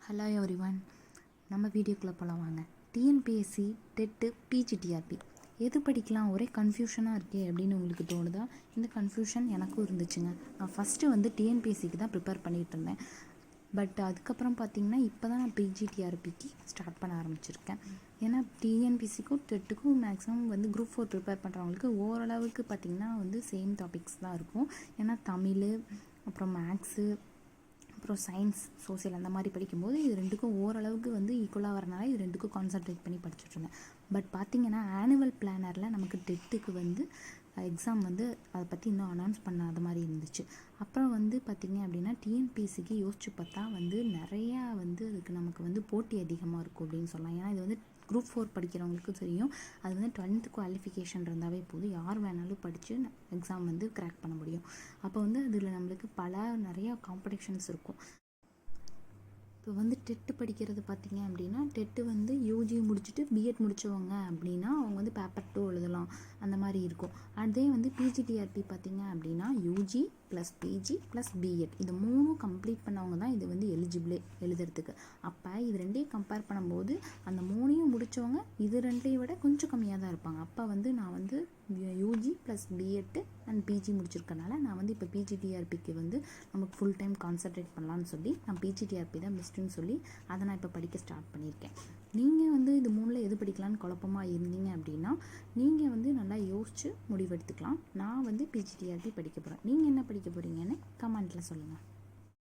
Hello everyone, நம்ம வீடியோக்குள்ளே போகலாம் வாங்க. டிஎன்பிஎஸ்சி டெட்டு பிஜிடிஆர்பி எது படிக்கலாம், ஒரே கன்ஃபியூஷனாக இருக்கே அப்படின்னு உங்களுக்கு தோணுதா? இந்த கன்ஃபியூஷன் எனக்கும் இருந்துச்சுங்க. நான் ஃபஸ்ட்டு வந்து டிஎன்பிஎஸ்சிக்கு தான் ப்ரிப்பேர் பண்ணிகிட்டு இருந்தேன். பட் அதுக்கப்புறம் பார்த்திங்கன்னா இப்போ தான் நான் பிஜிடிஆர்பிக்கு ஸ்டார்ட் பண்ண ஆரம்பிச்சிருக்கேன். ஏன்னா டிஎன்பிஎஸ்சிக்கும் டெட்டுக்கும் மேக்ஸிமம் வந்து குரூப் 4 ப்ரிப்பேர் பண்ணுறவங்களுக்கு ஓரளவுக்கு பார்த்திங்கன்னா வந்து சேம் டாபிக்ஸ் தான் இருக்கும். ஏன்னா தமிழ், அப்புறம் மேக்ஸு, அப்புறம் சயின்ஸ், சோசியல் அந்த மாதிரி படிக்கும்போது இது ரெண்டுக்கும் ஓரளவுக்கு வந்து ஈக்குவலாக வரனால இது ரெண்டுக்கும் கான்சன்ட்ரேட் பண்ணி படிச்சுட்ருந்தேன். பட் பார்த்திங்கன்னா ஆனுவல் பிளானரில் நமக்கு டெட்டுக்கு வந்து எக்ஸாம் வந்து அதை பற்றி இன்னும் அனௌன்ஸ் பண்ணாத மாதிரி இருந்துச்சு. அப்புறம் வந்து பார்த்திங்க அப்படின்னா டிஎன்பிஎஸ்சிக்கு யோசிச்சு பார்த்தா வந்து நிறையா வந்து அதுக்கு நமக்கு வந்து போட்டி அதிகமாக இருக்கும் அப்படின்னு சொல்லலாம். ஏன்னா இது வந்து குரூப் 4 படிக்கிறவங்களுக்கு தெரியும். அது வந்து 12th குவாலிஃபிகேஷன் இருந்தாவே போதும், யார் வேணாலும் படித்து எக்ஸாம் வந்து கிராக் பண்ண முடியும். அப்போ வந்து அதில் நம்மளுக்கு நிறையா காம்படிஷன்ஸ் இருக்கும். இப்போ வந்து டெட்டு படிக்கிறது பார்த்திங்க அப்படின்னா டெட்டு வந்து யூஜி முடிச்சுட்டு பிஎட் முடித்தவங்க அப்படின்னா அவங்க வந்து பேப்பர் 2 எழுதலாம், அந்த மாதிரி இருக்கும். அதே வந்து பிஜிடிஆர்பி பார்த்திங்க அப்படின்னா UG plus PG plus BEd இது 3 கம்ப்ளீட் பண்ணவங்க தான் இது வந்து எலிஜிபிளே எழுதுறதுக்கு. அப்போ இது ரெண்டையும் கம்பேர் பண்ணும்போது அந்த 3ஐயும் முடித்தவங்க இது ரெண்டையும் விட கொஞ்சம் கம்மியாக தான் இருப்பாங்க. அப்போ வந்து நான் வந்து UG plus BEd and PG முடிச்சிருக்கனால நான் வந்து இப்போ பிஜிடிஆர்பிக்கு வந்து நமக்கு ஃபுல் டைம் கான்சன்ட்ரேட் பண்ணலான்னு சொல்லி நான் பிஜிடிஆர்பி தான் பெஸ்ட்டுன்னு சொல்லி அதை நான் இப்போ படிக்க ஸ்டார்ட் பண்ணியிருக்கேன். நீங்கள் வந்து இது 3ல் எது படிக்கலான்னு குழப்பமாக இருந்தீங்க அப்படின்னா நீங்கள் வந்து நல்லா யோசித்து முடிவெடுத்துக்கலாம். நான் வந்து பிஜிடிஆர்பி படிக்க போகிறேன். நீங்கள் என்ன படிக்க போகிறீங்கன்னு கமெண்ட்டில் சொல்லுங்கள்.